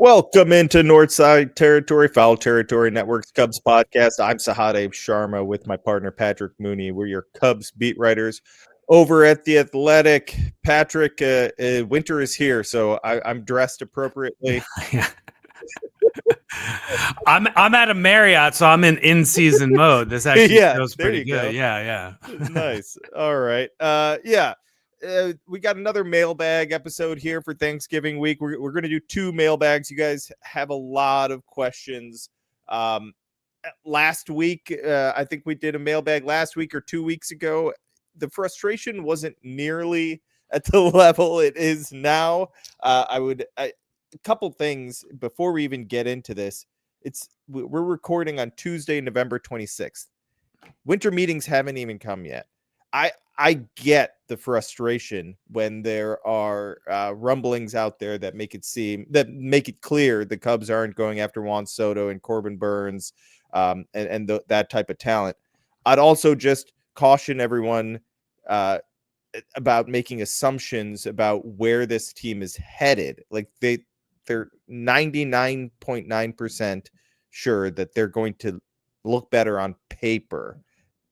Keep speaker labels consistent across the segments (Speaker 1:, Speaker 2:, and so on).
Speaker 1: Welcome into Northside Territory, Foul Territory Network's Cubs podcast. I'm Sahadev Sharma with my partner Patrick Mooney. We're your Cubs beat writers over at The Athletic. Patrick, winter is here, so I'm dressed appropriately.
Speaker 2: I'm at a Marriott, so I'm in season mode. This actually feels pretty good.
Speaker 1: Go.
Speaker 2: Yeah.
Speaker 1: Nice. All right. We got another mailbag episode here for Thanksgiving week. We're going to do two mailbags. You guys have a lot of questions. Last week, I think we did a mailbag last week or 2 weeks ago. The frustration wasn't nearly at the level it is now. A couple things before we even get into this. We're recording on Tuesday, November 26th. Winter meetings haven't even come yet. I get the frustration when there are rumblings out there that make it clear the Cubs aren't going after Juan Soto and Corbin Burns and that type of talent. I'd also just caution everyone about making assumptions about where this team is headed. Like they're 99.9% sure that they're going to look better on paper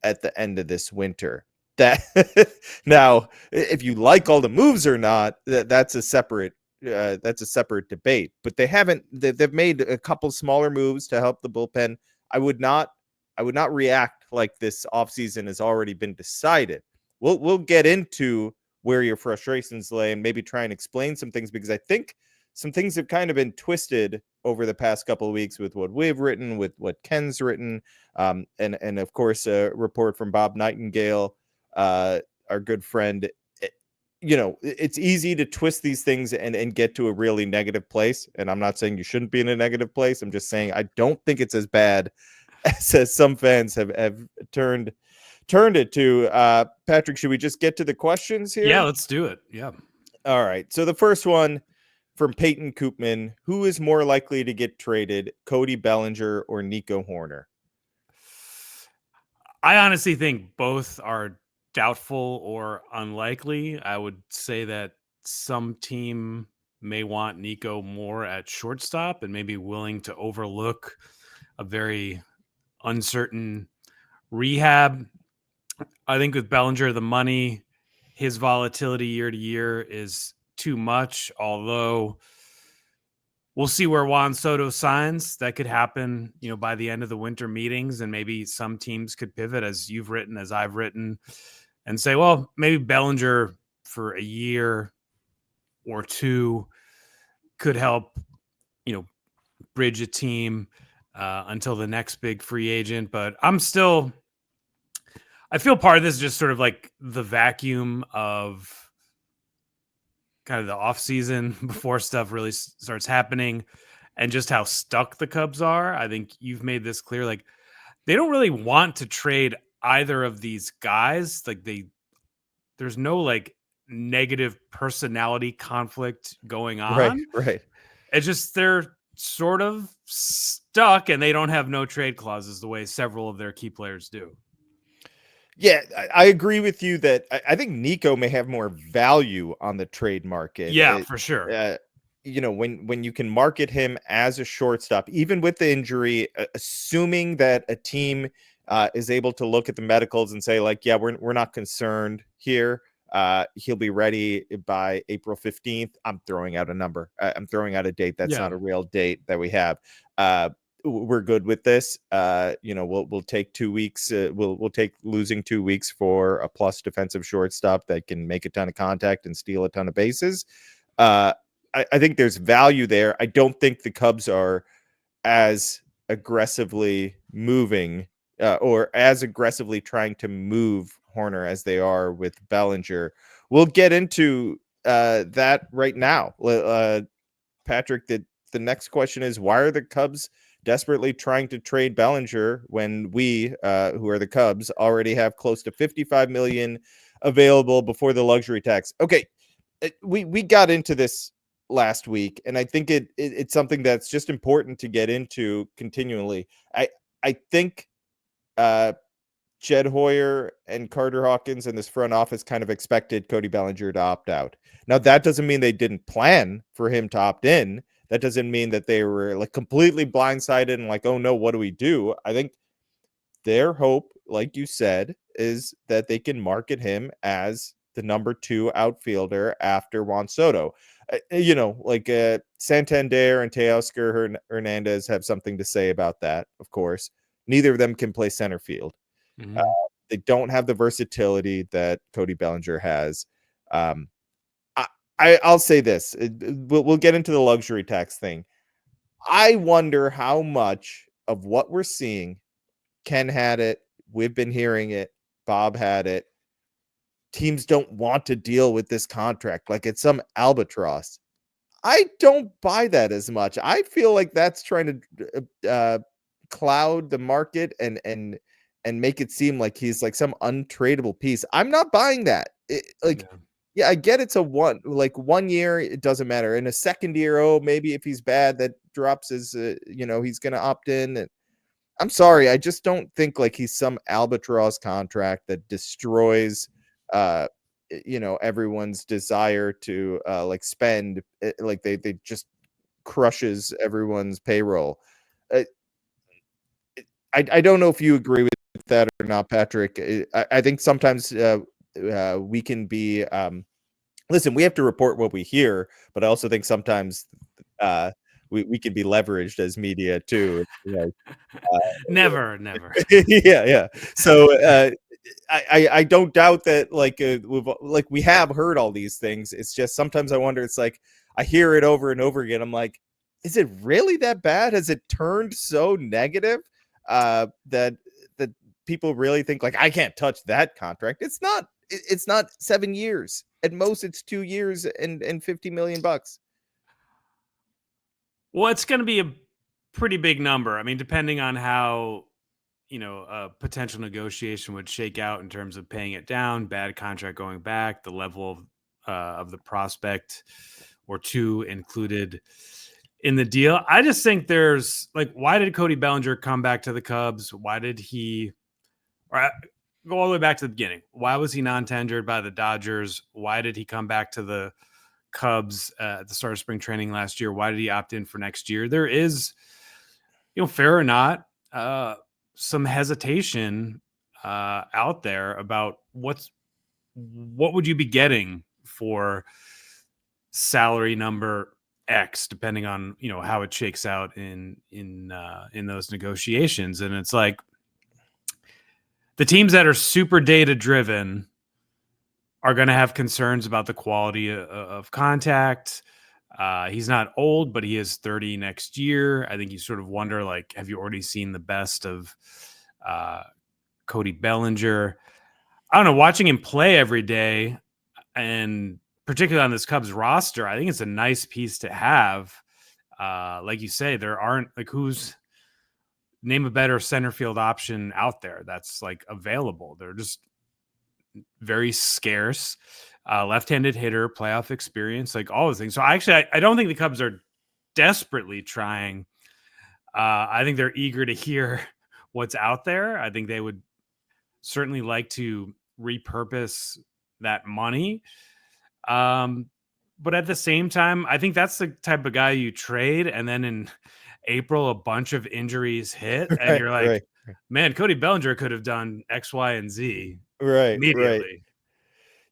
Speaker 1: at the end of this winter. That now, if you like all the moves or not, that's a separate debate. But they've made a couple smaller moves to help the bullpen. I would not react like this offseason has already been decided. We'll get into where your frustrations lay and maybe try and explain some things, because I think some things have kind of been twisted over the past couple of weeks with what we've written, with what Ken's written, and of course a report from Bob Nightingale, our good friend. It's easy to twist these things and get to a really negative place. And I'm not saying you shouldn't be in a negative place. I'm just saying I don't think it's as bad as some fans have turned it to. Patrick, should we just get to the questions here?
Speaker 2: Yeah, let's do it. Yeah.
Speaker 1: All right. So the first one from Peyton Koopman: who is more likely to get traded, Cody Bellinger or Nico Hoerner?
Speaker 2: I honestly think both are doubtful or unlikely. I would say that some team may want Nico more at shortstop and maybe willing to overlook a very uncertain rehab. I think with Bellinger, the money, his volatility year to year is too much, although we'll see where Juan Soto signs. That could happen, by the end of the winter meetings, and maybe some teams could pivot, as you've written, as I've written, and say, well, maybe Bellinger for a year or two could help, bridge a team until the next big free agent. But I feel part of this is just sort of like the vacuum of kind of the offseason before stuff really starts happening, and just how stuck the Cubs are. I think you've made this clear. Like, they don't really want to trade either of these guys. Like, there's no like negative personality conflict going on.
Speaker 1: Right.
Speaker 2: It's just they're sort of stuck, and they don't have no trade clauses the way several of their key players do.
Speaker 1: Yeah, I agree with you that I think Nico may have more value on the trade market.
Speaker 2: Yeah, for sure.
Speaker 1: When you can market him as a shortstop, even with the injury, assuming that a team is able to look at the medicals and say, like, yeah, we're not concerned here. He'll be ready by April 15th. I'm throwing out a number. I'm throwing out a date. That's not a real date that we have. We're good with this. We'll take 2 weeks. We'll take losing 2 weeks for a plus defensive shortstop that can make a ton of contact and steal a ton of bases. I think there's value there. I don't think the Cubs are as aggressively moving or as aggressively trying to move Hoerner as they are with Bellinger. We'll get into that right now. Patrick, the next question is, why are the Cubs desperately trying to trade Bellinger when we, who are the Cubs, already have close to $55 million available before the luxury tax? Okay, we got into this last week, and I think it's something that's just important to get into continually. I think Jed Hoyer and Carter Hawkins and this front office kind of expected Cody Bellinger to opt out. Now, that doesn't mean they didn't plan for him to opt in. That doesn't mean that they were like completely blindsided and like, oh no, what do we do? I think their hope, like you said, is that they can market him as the number 2 outfielder after Juan Soto. Santander and Teoscar Hernandez have something to say about that, of course. Neither of them can play center field.
Speaker 2: Mhm.
Speaker 1: They don't have the versatility that Cody Bellinger has. Um, I'll say this. We'll get into the luxury tax thing. I wonder how much of what we're seeing, Ken had it, we've been hearing it, Bob had it. Teams don't want to deal with this contract like it's some albatross. I don't buy that as much. I feel like that's trying to cloud the market and make it seem like he's like some untradeable piece. I'm not buying that.
Speaker 2: Yeah.
Speaker 1: Yeah, I get it's a 1 year, it doesn't matter. In a second year, oh, maybe if he's bad, that drops his, he's going to opt in. And I'm sorry, I just don't think like he's some albatross contract that destroys, uh, everyone's desire to like spend. Like they just crushes everyone's payroll. Uh, I don't know if you agree with that or not, Patrick. I think sometimes we can be. Listen, we have to report what we hear, but I also think sometimes uh, we can be leveraged as media too.
Speaker 2: Never, never.
Speaker 1: Yeah. So I don't doubt that we have heard all these things. It's just sometimes I wonder. It's like I hear it over and over again. I'm like, is it really that bad? Has it turned so negative that people really think like I can't touch that contract? It's not. It's not 7 years. At most, it's 2 years and $50 million.
Speaker 2: Well, it's going to be a pretty big number. I mean, depending on how a potential negotiation would shake out in terms of paying it down, bad contract going back, the level of the prospect or two included in the deal. I just think there's like, why did Cody Bellinger come back to the Cubs? Why did he go all the way back to the beginning? Why was he non-tendered by the Dodgers? Why did he come back to the Cubs at the start of spring training last year? Why did he opt in for next year? There is, fair or not, some hesitation out there about what would you be getting for salary number X, depending on how it shakes out in those negotiations. And it's like the teams that are super data driven are going to have concerns about the quality of contact. He's not old, but he is 30 next year. I think you sort of wonder, like, have you already seen the best of Cody Bellinger? I don't know. Watching him play every day, and particularly on this Cubs roster, I think it's a nice piece to have. Like you say, there aren't name a better center field option out there that's like available. They're just very scarce. Left-handed hitter, playoff experience, like all those things. So I don't think the Cubs are desperately trying. I think they're eager to hear what's out there. I think they would certainly like to repurpose that money. But at the same time, I think that's the type of guy you trade. And then in April, a bunch of injuries hit. And you're like, man, Cody Bellinger could have done X, Y, and Z immediately.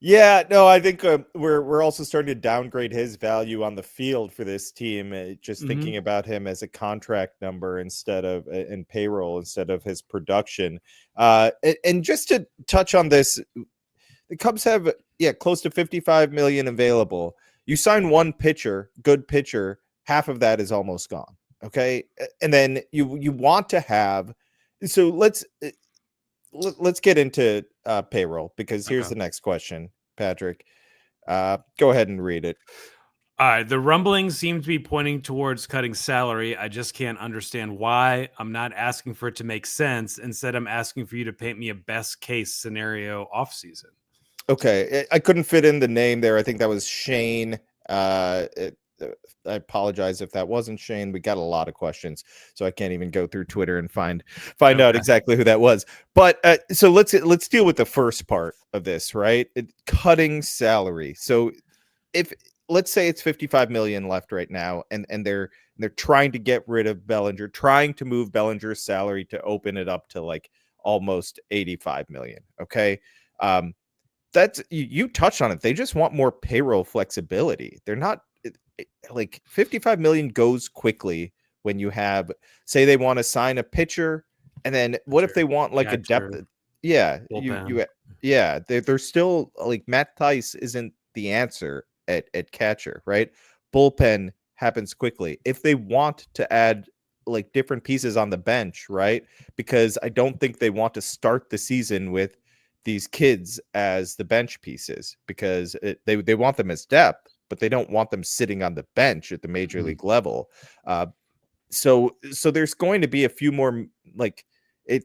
Speaker 1: Yeah, no, I think we're also starting to downgrade his value on the field for this team. Just thinking about him as a contract number instead of in payroll instead of his production. And just to touch on this, the Cubs have close to 55 million available. You sign one pitcher, good pitcher, half of that is almost gone. Okay, and then you want to have. So let's get into payroll because here's the next question, Patrick. Go ahead and read it.
Speaker 2: All right. The rumblings seem to be pointing towards cutting salary. I just can't understand why. I'm not asking for it to make sense. Instead, I'm asking for you to paint me a best case scenario offseason.
Speaker 1: Okay. I couldn't fit in the name there. I think that was Shane. I apologize if that wasn't Shane. We got a lot of questions, so I can't even go through Twitter and find out exactly who that was. But so let's deal with the first part of this, right? Cutting salary. So if let's say it's 55 million left right now, and they're trying to get rid of Bellinger, trying to move Bellinger's salary to open it up to like almost 85 million. Okay. That's you touched on it. They just want more payroll flexibility. They're not like 55 million goes quickly when you have, say they want to sign a pitcher, and then what if
Speaker 2: Pitcher,
Speaker 1: they want like a depth?
Speaker 2: catcher,
Speaker 1: Yeah,
Speaker 2: bullpen.
Speaker 1: yeah, they're still like Matt Tice isn't the answer at catcher, right? Bullpen happens quickly. If they want to add like different pieces on the bench, right? Because I don't think they want to start the season with these kids as the bench pieces, because they want them as depth, but they don't want them sitting on the bench at the major
Speaker 2: Mhm.
Speaker 1: league level. So there's going to be a few more, like,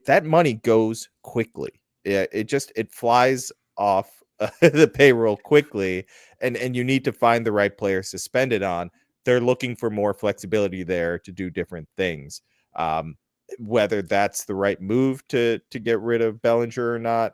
Speaker 1: that money goes quickly. Yeah, it flies off the payroll quickly, and you need to find the right players to spend it on. They're looking for more flexibility there to do different things. Whether that's the right move to get rid of Bellinger or not,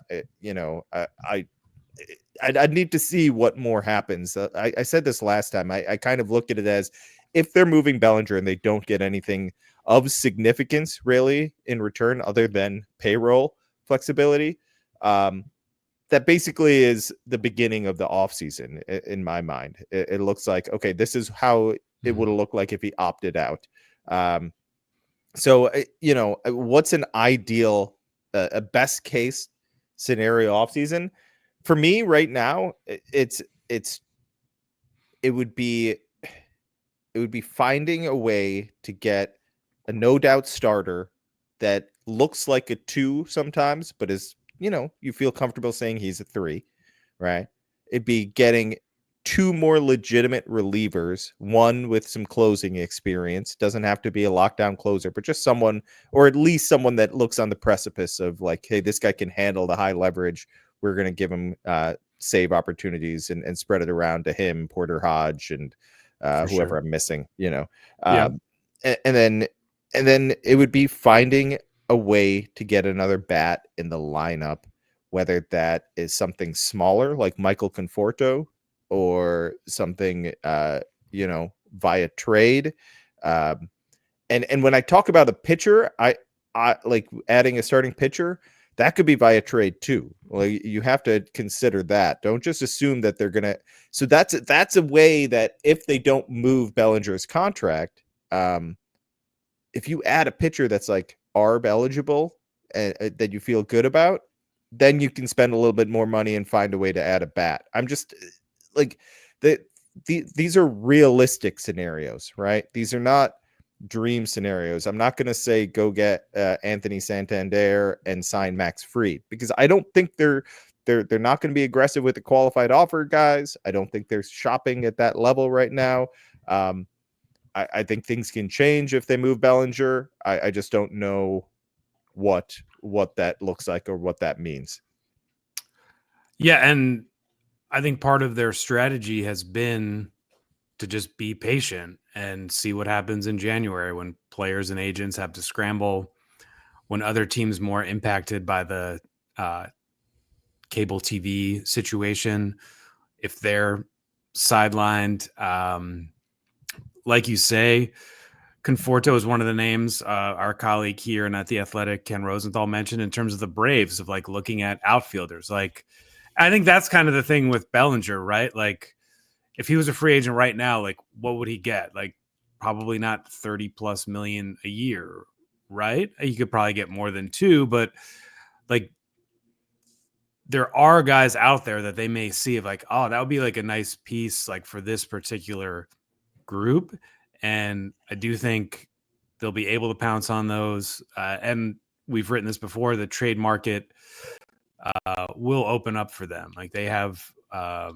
Speaker 1: I'd need to see what more happens. I said this last time. I kind of look at it as, if they're moving Bellinger and they don't get anything of significance really in return other than payroll flexibility, that basically is the beginning of the offseason in my mind. It looks like, okay, this is how it would
Speaker 2: Mhm.
Speaker 1: have looked like if he opted out. What's an ideal, a best case scenario offseason? For me right now, it's it would be it would be finding a way to get a no doubt starter that looks like a 2 sometimes, but is, you feel comfortable saying he's a 3, right? It'd be getting 2 more legitimate relievers, one with some closing experience, doesn't have to be a lockdown closer, but just someone, or at least someone that looks on the precipice of like, hey, this guy can handle the high leverage. We're going to give him save opportunities and spread it around to him, Porter Hodge, and
Speaker 2: For
Speaker 1: whoever
Speaker 2: sure.
Speaker 1: I'm missing,
Speaker 2: Yeah.
Speaker 1: um, and then it would be finding a way to get another bat in the lineup, whether that is something smaller like Michael Conforto, or something via trade. Um, and when I talk about a pitcher, I like adding a starting pitcher. That could be via trade too. Well, you have to consider that. Don't just assume that they're gonna. So that's a way that if they don't move Bellinger's contract, if you add a pitcher that's like ARB eligible and that you feel good about, then you can spend a little bit more money and find a way to add a bat. I'm just like, the, these are realistic scenarios, right? These are not dream scenarios. I'm not going to say go get Anthony Santander and sign Max Fried, because I don't think they're not going to be aggressive with the qualified offer guys. I don't think they're shopping at that level right now. I think things can change if they move Bellinger. I just don't know what that looks like or what that means.
Speaker 2: Yeah, and I think part of their strategy has been to just be patient and see what happens in January when players and agents have to scramble, when other teams more impacted by the uh, cable TV situation, if they're sidelined. Like you say, Conforto is one of the names our colleague here and at the Athletic, Ken Rosenthal, mentioned in terms of the Braves, of like looking at outfielders. Like, I think that's kind of the thing with Bellinger, right? Like, if he was a free agent right now, like, what would he get? Like, probably not 30 plus million a year, right? He could probably get more than 2, but like, there are guys out there that they may see of like, oh, that would be like a nice piece, like for this particular group. And I do think they'll be able to pounce on those. And we've written this before, the trade market will open up for them. Like, they have a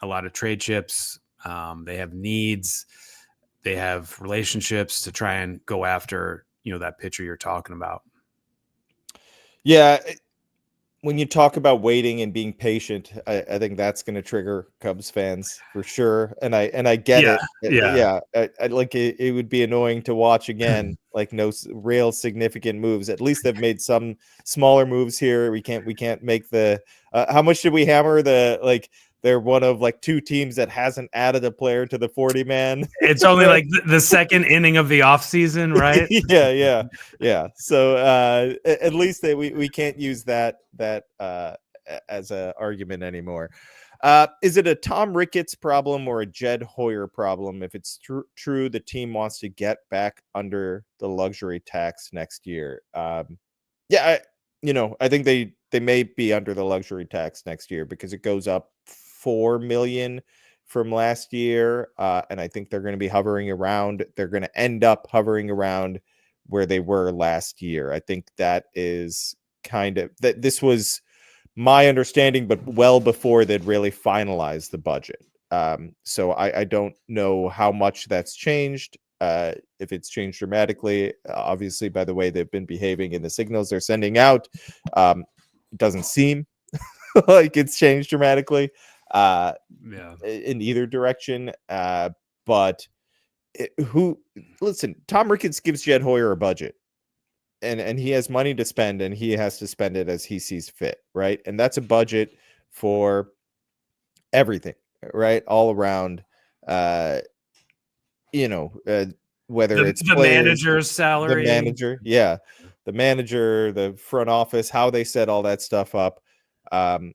Speaker 2: lot of trade chips. They have needs. They have relationships to try and go after, that pitcher you're talking about.
Speaker 1: Yeah, when you talk about waiting and being patient, I think that's going to trigger Cubs fans for sure, and I get
Speaker 2: Yeah.
Speaker 1: it.
Speaker 2: Yeah.
Speaker 1: Yeah, I like it. It would be annoying to watch again, like no real significant moves. At least they've made some smaller moves here. We can't make the. How much did we hammer the, like, they're one of like 2 teams that hasn't added a player to the 40-man.
Speaker 2: It's only like the second inning of the offseason, right?
Speaker 1: Yeah. So at least we can't use that as a argument anymore. Is it a Tom Ricketts problem or a Jed Hoyer problem? If it's true, the team wants to get back under the luxury tax next year. Yeah, I think they may be under the luxury tax next year because it goes up 4 million from last year, and I think they're going to be hovering around. They're going to end up hovering around where they were last year. I think that is kind of that. This was my understanding, but well before they'd really finalized the budget. So I don't know how much that's changed. If it's changed dramatically, obviously by the way they've been behaving and the signals they're sending out, it doesn't seem like it's changed dramatically in either direction. But listen, Tom Ricketts gives Jed Hoyer a budget. And he has money to spend, and he has to spend it as he sees fit, right? And that's a budget for everything, right? All around, whether it's
Speaker 2: the
Speaker 1: players,
Speaker 2: manager's salary,
Speaker 1: the manager, the front office, how they set all that stuff up. I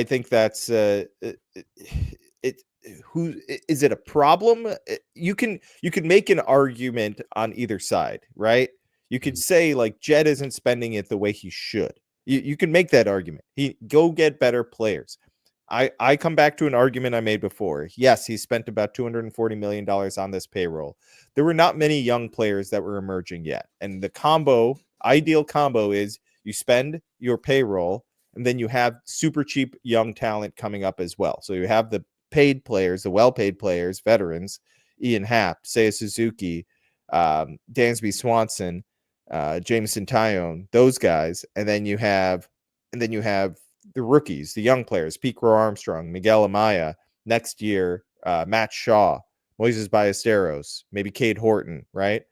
Speaker 1: think that's who is it a problem? You can make an argument on either side, right? You could say like Jed isn't spending it the way he should. You can make that argument. He go get better players. I come back to an argument I made before. Yes, he spent about $240 million on this payroll. There were not many young players that were emerging yet. And the ideal combo is you spend your payroll and then you have super cheap young talent coming up as well. So you have the paid players, the well-paid players, veterans, Ian Happ, Seiya Suzuki, Dansby Swanson, Jameson Tyone, those guys, and then you have the rookies, the young players, Pete Crow Armstrong, Miguel Amaya, next year, Matt Shaw, Moises Ballesteros, maybe Cade Horton, right?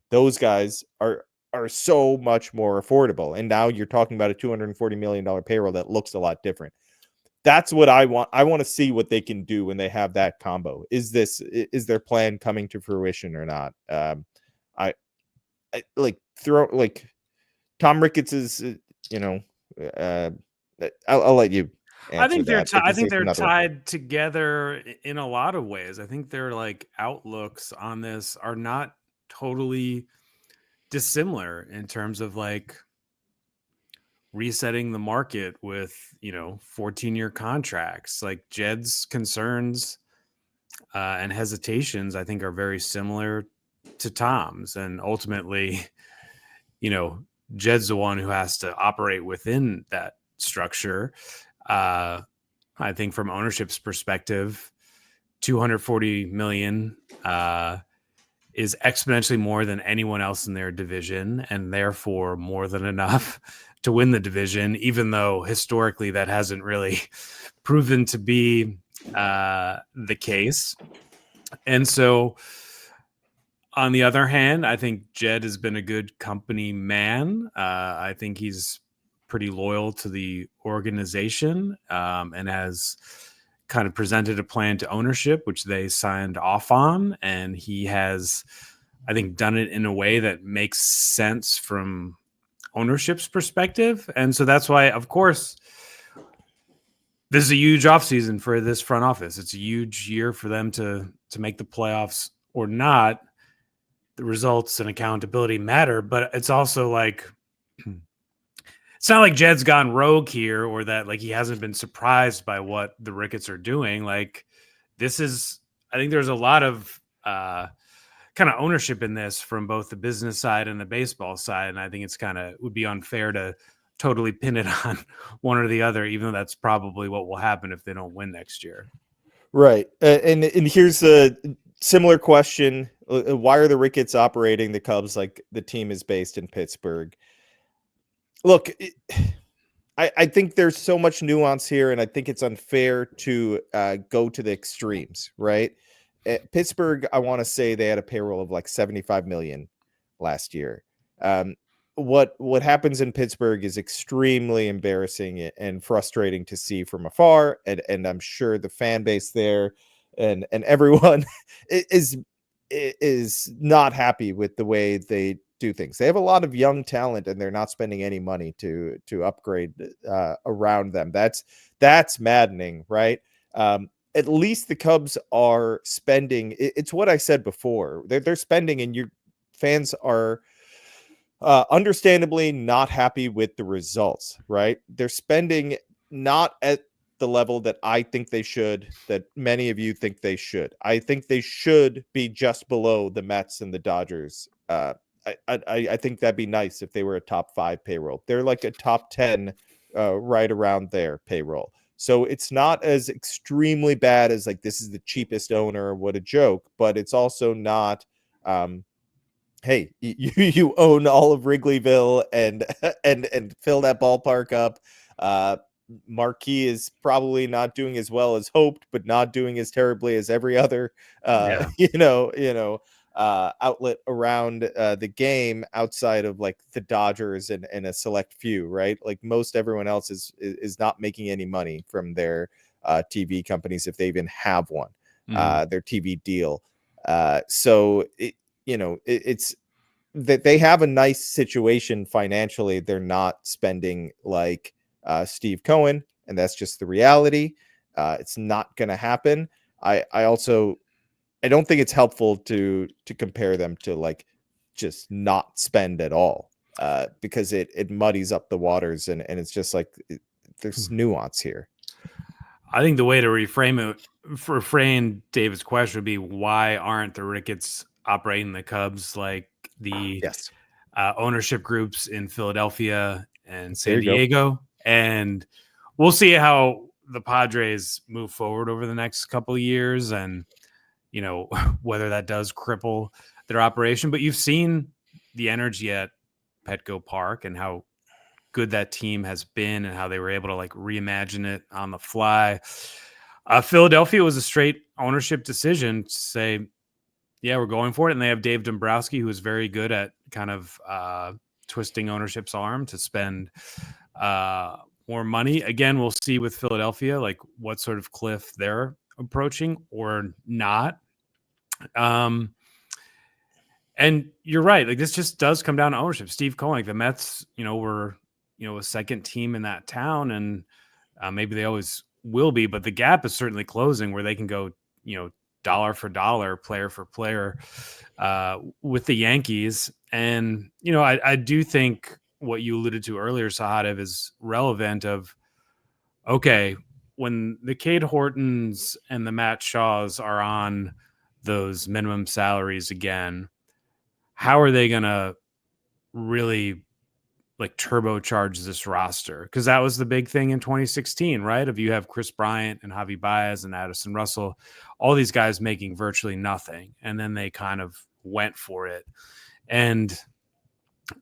Speaker 1: Those guys are so much more affordable. And now you're talking about a $240 million payroll that looks a lot different. That's what I want. I want to see what they can do when they have that combo. Is their plan coming to fruition or not? I throw like Tom Ricketts is, I'll let you
Speaker 2: I
Speaker 1: answer
Speaker 2: think they're
Speaker 1: that.
Speaker 2: I think they're tied together in a lot of ways. I think their like outlooks on this are not totally dissimilar in terms of like resetting the market with 14-year contracts. Like Jed's concerns and hesitations I think are very similar to Tom's, and ultimately Jed's the one who has to operate within that structure. I think from ownership's perspective, 240 million is exponentially more than anyone else in their division, and therefore more than enough to win the division, even though historically that hasn't really proven to be the case. And so on the other hand, I think Jed has been a good company man. I think he's pretty loyal to the organization and has kind of presented a plan to ownership, which they signed off on. And he has, I think, done it in a way that makes sense from ownership's perspective. And so that's why, of course, this is a huge offseason for this front office. It's a huge year for them to make the playoffs or not. The results and accountability matter, but it's also like, it's not like Jed's gone rogue here or that like he hasn't been surprised by what the Ricketts are doing. Like I think there's a lot of kind of ownership in this from both the business side and the baseball side. And I think it's would be unfair to totally pin it on one or the other, even though that's probably what will happen if they don't win next year.
Speaker 1: Right. And here's a similar question. Why are the Ricketts operating the Cubs like the team is based in Pittsburgh? Look, I think there's so much nuance here, and I think it's unfair to go to the extremes, right? Pittsburgh, I want to say they had a payroll of like 75 million last year. what happens in Pittsburgh is extremely embarrassing and frustrating to see from afar, and I'm sure the fan base there and everyone is is not happy with the way they do things. They have a lot of young talent, and they're not spending any money to upgrade around them. That's maddening, right? At least the Cubs are spending. It's what I said before. They're spending, and your fans are understandably not happy with the results, right? They're spending not at the level that I think they should, that many of you think they should. I think they should be just below the Mets and the Dodgers. I think that'd be nice if they were a top 5 payroll. They're like a top 10, right around their payroll. So it's not as extremely bad as like this is the cheapest owner. What a joke! But it's also not. Hey, you own all of Wrigleyville and and fill that ballpark up. Uh, Marquee is probably not doing as well as hoped, but not doing as terribly as every other
Speaker 2: Yeah.
Speaker 1: outlet around the game outside of like the Dodgers and a select few, right? Like most everyone else is not making any money from their TV companies if they even have one,
Speaker 2: Mhm.
Speaker 1: their TV deal. So it's that they have a nice situation financially. They're not spending like Steve Cohen, and that's just the reality. It's not going to happen. I also I don't think it's helpful to compare them to like just not spend at all, because it muddies up the waters, and it's just like there's nuance here.
Speaker 2: I think the way to reframe David's question would be, why aren't the Ricketts operating the Cubs like the
Speaker 1: Yes,
Speaker 2: ownership groups in Philadelphia and
Speaker 1: there
Speaker 2: San
Speaker 1: you go.
Speaker 2: Diego? And we'll see how the Padres move forward over the next couple of years, and whether that does cripple their operation. But you've seen the energy at Petco Park and how good that team has been, and how they were able to like reimagine it on the fly. Philadelphia was a straight ownership decision to say, yeah, we're going for it. And they have Dave Dombrowski, who is very good at kind of twisting ownership's arm to spend more money. Again, we'll see with Philadelphia, like what sort of cliff they're approaching or not. And you're right. Like this just does come down to ownership. Steve Cohen, like the Mets, were a second team in that town, and maybe they always will be. But the gap is certainly closing, where they can go, dollar for dollar, player for player, with the Yankees. And I do think what you alluded to earlier, Sahadev, is relevant. Of okay, when the Cade Hortons and the Matt Shaws are on those minimum salaries again, how are they going to really like turbocharge this roster? Because that was the big thing in 2016, right? If you have Chris Bryant and Javi Baez and Addison Russell, all these guys making virtually nothing, and then they kind of went for it. And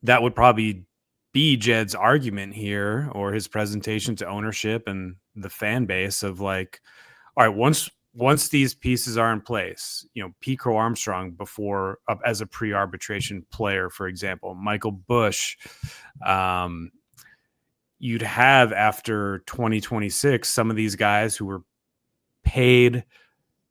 Speaker 2: that would probably be Jed's argument here, or his presentation to ownership and the fan base, of like, all right, once these pieces are in place, Pete Crow Armstrong before as a pre-arbitration player, for example, Michael Bush, you'd have after 2026 some of these guys who were paid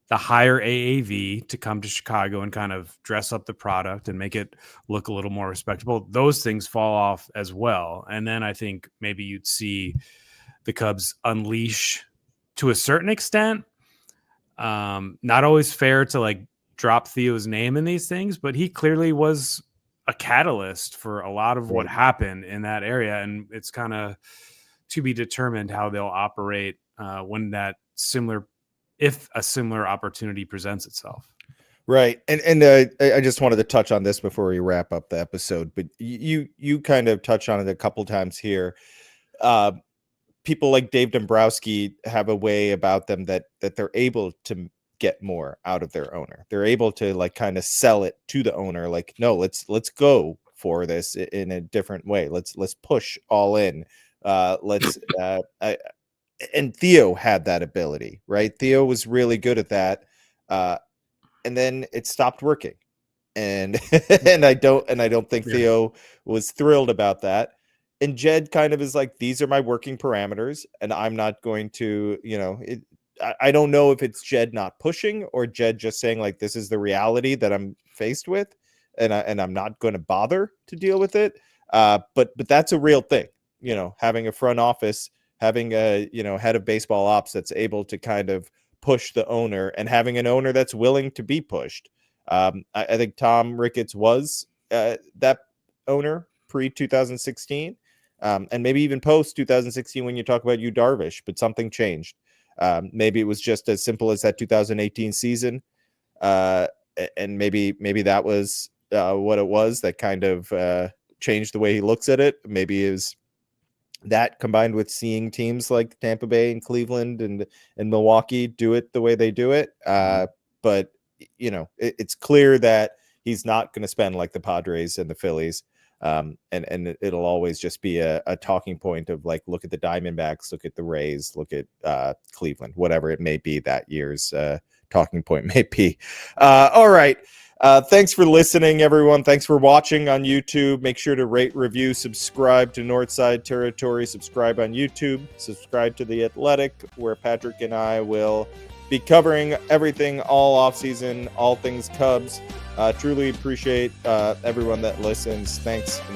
Speaker 2: the higher AAV to come to Chicago and kind of dress up the product and make it look a little more respectable. Those things fall off as well. And then I think maybe you'd see the Cubs unleash to a certain extent. Not always fair to like drop Theo's name in these things, but he clearly was a catalyst for a lot of what
Speaker 1: Right.
Speaker 2: happened in that area. And it's kind of to be determined how they'll operate when if a similar opportunity presents itself.
Speaker 1: Right. And I just wanted to touch on this before we wrap up the episode, but you kind of touch on it a couple times here. Uh, People like Dave Dombrowski have a way about them that they're able to get more out of their owner. They're able to like kind of sell it to the owner, like, no, let's go for this in a different way. Let's push all in. Let's and Theo had that ability, right? Theo was really good at that. And then it stopped working. and and I don't think
Speaker 2: Yeah.
Speaker 1: Theo was thrilled about that. And Jed kind of is like, these are my working parameters, and I'm not going to, I don't know if it's Jed not pushing or Jed just saying like, this is the reality that I'm faced with, and I'm not going to bother to deal with it. But that's a real thing, having a front office, having a head of baseball ops that's able to kind of push the owner, and having an owner that's willing to be pushed. I think Tom Ricketts was that owner pre 2016, and maybe even post 2016 when you talk about Yu Darvish, but something changed. Maybe it was just as simple as that 2018 season, uh, and maybe that was what it was that kind of changed the way he looks at it. Maybe is that combined with seeing teams like Tampa Bay and Cleveland and Milwaukee do it the way they do it. But it's clear that he's not going to spend like the Padres and the Phillies. And it'll always just be a talking point of like, look at the Diamondbacks, look at the Rays, look at Cleveland, whatever it may be that year's talking point may be. All right. Thanks for listening, everyone. Thanks for watching on YouTube. Make sure to rate, review, subscribe to Northside Territory. Subscribe on YouTube. Subscribe to The Athletic, where Patrick and I will be covering everything all offseason, all things Cubs. Truly appreciate everyone that listens. Thanks.